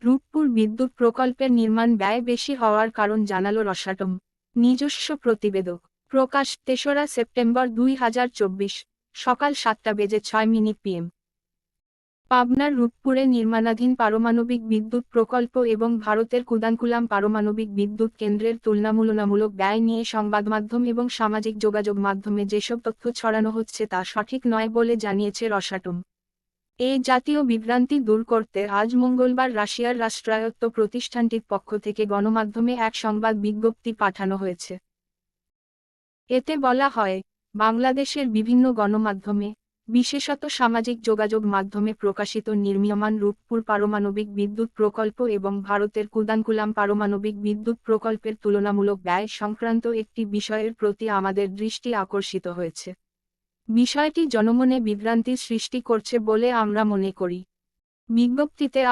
রূপপুর বিদ্যুৎ প্রকল্পের নির্মাণ ব্যয় বেশি হওয়ার কারণ জানালো রসাটম। নিজস্ব প্রতিবেদক। প্রকাশ ৩রা সেপ্টেম্বর ২০২৪, সকাল ৭:০৬ PM। পাবনার রূপপুরে নির্মাণাধীন পারমাণবিক বিদ্যুৎ প্রকল্প এবং ভারতের কুদানকুলাম পারমাণবিক বিদ্যুৎ কেন্দ্রের তুলনামূলক ব্যয় নিয়ে সংবাদমাধ্যম এবং সামাজিক যোগাযোগ মাধ্যমে যেসব তথ্য ছড়ানো হচ্ছে তা সঠিক নয় বলে জানিয়েছে রসাটম। এই জাতীয় বিভ্রান্তি দূর করতে আজ মঙ্গলবার রাশিয়ার রাষ্ট্রায়ত্ত প্রতিষ্ঠানটির পক্ষ থেকে গণমাধ্যমে এক সংবাদ বিজ্ঞপ্তি পাঠানো হয়েছে। এতে বলা হয়, বাংলাদেশের বিভিন্ন গণমাধ্যমে, বিশেষত সামাজিক যোগাযোগ মাধ্যমে প্রকাশিত নির্মীয়মান রূপপুর পারমাণবিক বিদ্যুৎ প্রকল্প এবং ভারতের কুদানকুলাম পারমাণবিক বিদ্যুৎ প্রকল্পের তুলনামূলক ব্যয় সংক্রান্ত একটি বিষয়ের প্রতি আমাদের দৃষ্টি আকর্ষিত হয়েছে। বিষয়টি জনমনে বিভ্রান্তির সৃষ্টি করছে বলে আমরা মনে করি। বিজ্ঞপ্তিতে